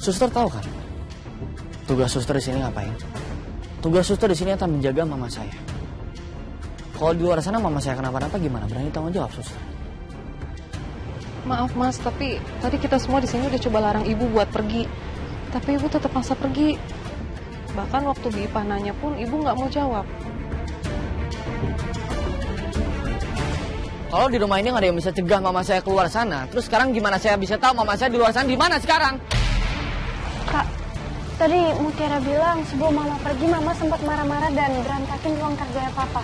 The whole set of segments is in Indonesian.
Suster tahu kan? Tugas suster di sini ngapain? Tugas suster di sini akan menjaga mama saya. Kalau di luar sana mama saya kenapa-napa gimana? Berani tanggung jawab suster? Maaf Mas, tapi tadi kita semua di sini udah coba larang ibu buat pergi. Tapi ibu tetap maksa pergi. Bahkan waktu Bi Ipah nanya pun ibu nggak mau jawab. Kalau di rumah ini nggak ada yang bisa cegah mama saya keluar sana, terus sekarang gimana saya bisa tahu mama saya di luar sana di mana sekarang? Kak, tadi Mutiara bilang sebelum mama pergi, mama sempat marah-marah dan berantakin ruang kerjanya papa.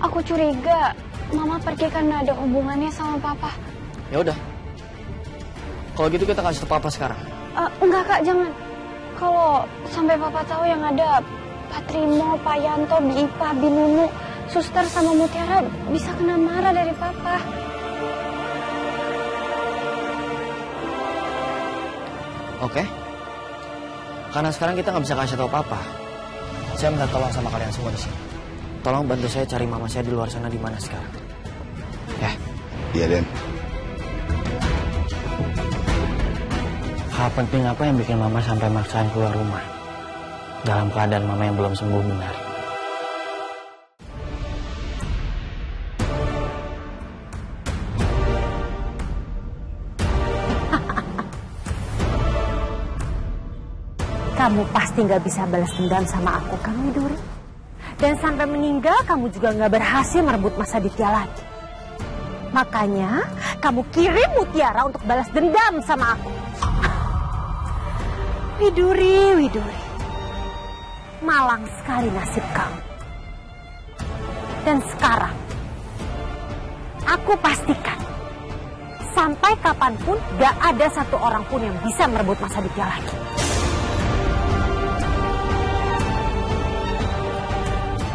Aku curiga mama pergi karena ada hubungannya sama papa. Ya udah, kalau gitu kita kasih tahu papa sekarang. Enggak kak, jangan. Kalau sampai papa tahu yang ada Pak Trimo, Pak Yanto, Bi Ipah, Bi Nunu, suster sama Mutiara bisa kena marah dari papa. Oke. Karena sekarang kita nggak bisa kasih tahu papa. Saya minta tolong sama kalian semua di sini. Tolong bantu saya cari mama saya di luar sana di mana sekarang. Ya. Iya, Den. Hal penting apa yang bikin mama sampai maksain keluar rumah? Dalam keadaan mama yang belum sembuh benar. Kamu pasti nggak bisa balas dendam sama aku, kan Widuri? Dan sampai meninggal kamu juga nggak berhasil merebut Mas Aditya lagi. Makanya kamu kirim Mutiara untuk balas dendam sama aku. Widuri, Widuri. Malang sekali nasib kamu. Dan sekarang aku pastikan sampai kapanpun gak ada satu orang pun yang bisa merebut Mas Aditya lagi.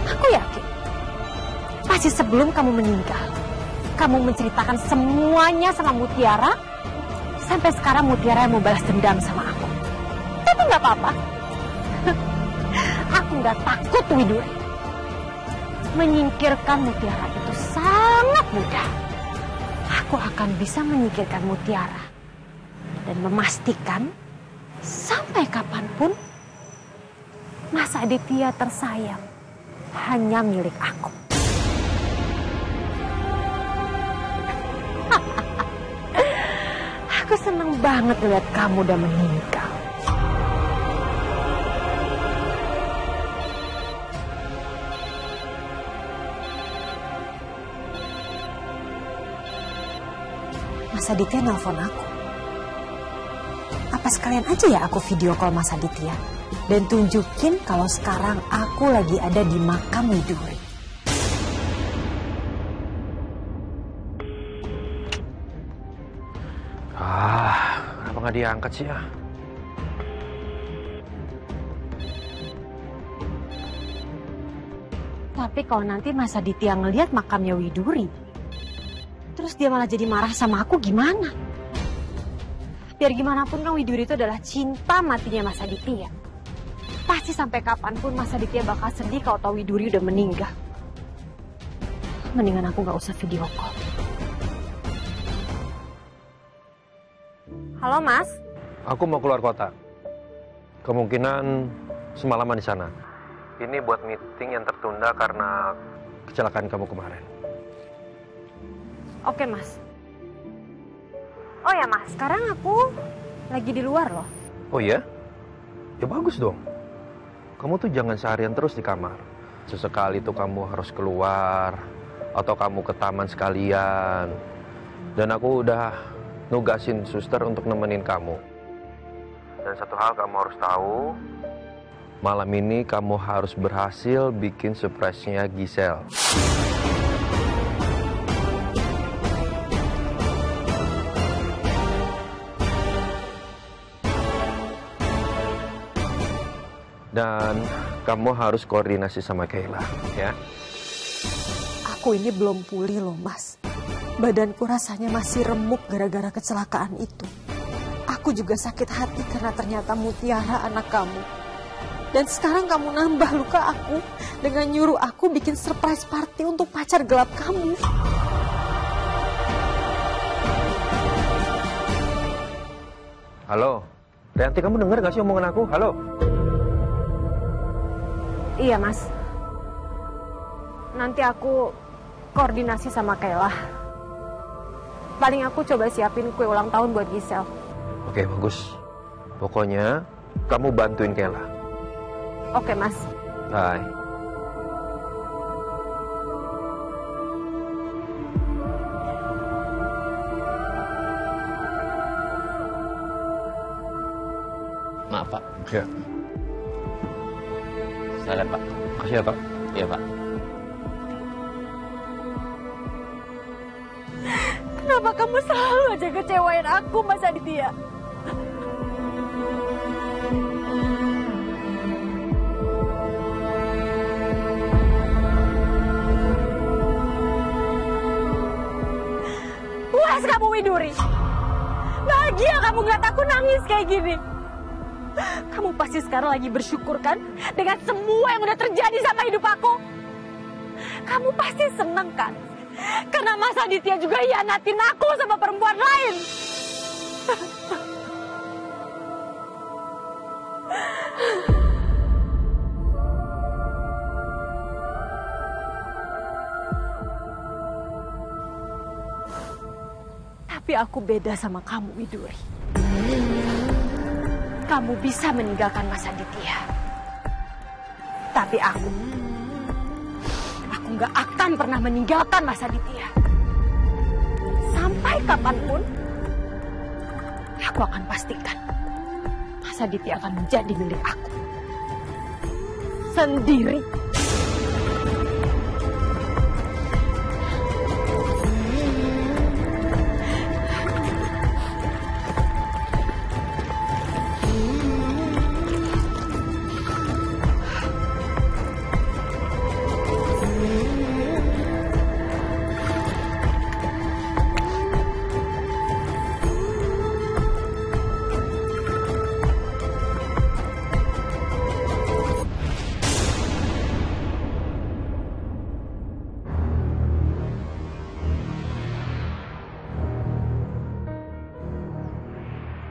Aku yakin, pasti sebelum kamu meninggal, kamu menceritakan semuanya sama Mutiara, sampai sekarang Mutiara yang mau balas dendam sama aku. Tapi nggak apa-apa, aku nggak takut Widuri. Menyingkirkan Mutiara itu sangat mudah. Aku akan bisa menyingkirkan Mutiara dan memastikan sampai kapanpun Mas Aditya tersayang hanya milik aku. Aku senang banget lihat kamu udah meninggal. Mas Aditya nelfon aku. Apa sekalian aja ya aku video call Mas Aditya dan tunjukin kalau sekarang aku lagi ada di makam Widuri. Kenapa nggak diangkat sih ya? Tapi kalau nanti Mas Aditya ngelihat makamnya Widuri, terus dia malah jadi marah sama aku gimana? Biar gimana pun kan Widuri itu adalah cinta matinya Mas Aditya. Pasti sampai kapanpun Mas Aditya bakal sedih kalau tahu Widuri udah meninggal. Mendingan aku gak usah video call. Halo Mas? Aku mau keluar kota. Kemungkinan semalaman di sana. Ini buat meeting yang tertunda karena kecelakaan kamu kemarin. Oke Mas. Oh ya Mas, sekarang aku lagi di luar loh. Oh iya? Ya bagus dong. Kamu tuh jangan seharian terus di kamar. Sesekali tuh kamu harus keluar. Atau kamu ke taman sekalian. Dan aku udah nugasin suster untuk nemenin kamu. Dan satu hal kamu harus tahu. Malam ini kamu harus berhasil bikin surprise-nya Giselle. Dan kamu harus koordinasi sama Kayla, ya. Aku ini belum pulih loh Mas. Badanku rasanya masih remuk gara-gara kecelakaan itu. Aku juga sakit hati karena ternyata Mutiara anak kamu. Dan sekarang kamu nambah luka aku dengan nyuruh aku bikin surprise party untuk pacar gelap kamu. Halo, Rianti, kamu dengar gak sih omongan aku? Halo? Iya, Mas. Nanti aku koordinasi sama Kayla. Paling aku coba siapin kue ulang tahun buat Gisel. Oke, bagus. Pokoknya kamu bantuin Kayla. Oke, Mas. Bye. Maaf, Pak. Ya, Saya lihat, Pak. makasih ya, Pak. Iya, Pak. Kenapa kamu selalu aja kecewain aku, Mas Aditya? Puas kamu, Widuri? Bahagia kamu ngeliat aku nangis kayak gini? Kamu pasti sekarang lagi bersyukur kan dengan semua yang udah terjadi sama hidup aku? Kamu pasti seneng kan? Karena Mas Aditya juga hianatin aku sama perempuan lain. Tapi aku beda sama kamu, Widuri. Kamu bisa meninggalkan Mas Aditya. Tapi aku nggak akan pernah meninggalkan Mas Aditya. Sampai kapanpun, aku akan pastikan Mas Aditya akan menjadi milik aku. Sendiri.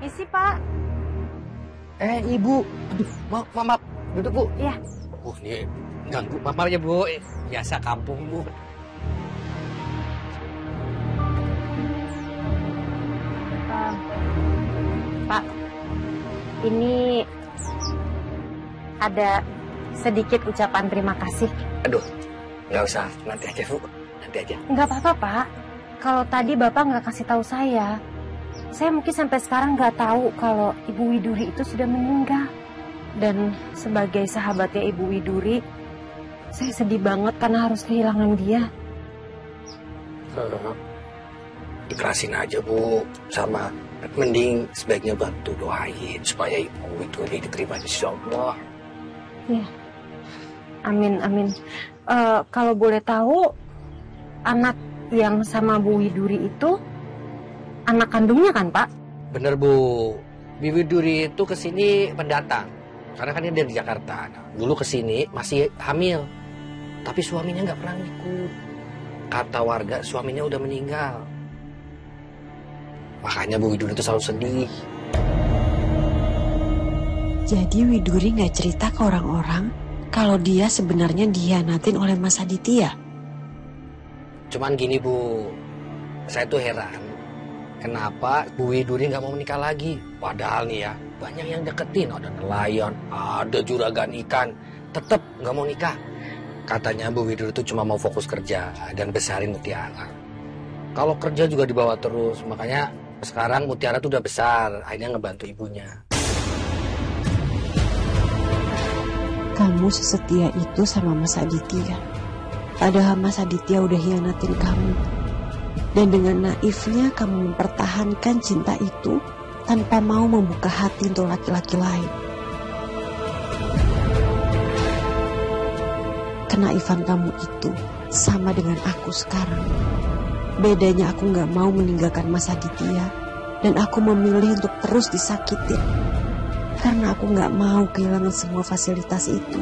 Isi, Pak. Ibu. Aduh, maaf. Duduk, Bu. Iya. Ini ganggu mamanya, Bu. Biasa kampung, Bu. Pak, ini ada sedikit ucapan terima kasih. Aduh, nggak usah. Nanti aja, Bu. Nanti aja. Nggak apa-apa, Pak. Kalau tadi Bapak nggak kasih tahu saya mungkin sampai sekarang nggak tahu kalau Ibu Widuri itu sudah meninggal. Dan sebagai sahabatnya Ibu Widuri, saya sedih banget karena harus kehilangan dia. Ikhlasin aja, Bu. Sama mending sebaiknya bantu doain supaya Ibu Widuri diterima insya Allah. Ya, amin. Kalau boleh tahu, anak yang sama Bu Widuri itu anak kandungnya kan, Pak? Bener, Bu. Bibi Duri itu kesini pendatang. Karena kan dia dari Jakarta. Dulu kesini masih hamil. Tapi suaminya nggak pernah ngikut. Kata warga suaminya udah meninggal. Makanya Bu Widuri itu selalu sedih. Jadi Widuri nggak cerita ke orang-orang kalau dia sebenarnya dihianatin oleh Mas Aditya? Cuman gini, Bu. Saya tuh heran. Kenapa Bu Widuri nggak mau menikah lagi? Padahal nih ya, banyak yang deketin. Ada nelayan, ada juragan ikan. Tetap nggak mau nikah. Katanya Bu Widuri itu cuma mau fokus kerja dan besarin Mutiara. Kalau kerja juga dibawa terus. Makanya sekarang Mutiara tuh udah besar. Akhirnya ngebantu ibunya. Kamu sesetia itu sama Mas Aditya. Padahal Mas Aditya udah hianatin kamu. Dan dengan naifnya kamu mempertahankan cinta itu tanpa mau membuka hati untuk laki-laki lain. Kenaifan kamu itu sama dengan aku sekarang. Bedanya aku gak mau meninggalkan Mas Aditya dan aku memilih untuk terus disakitin. Karena aku gak mau kehilangan semua fasilitas itu.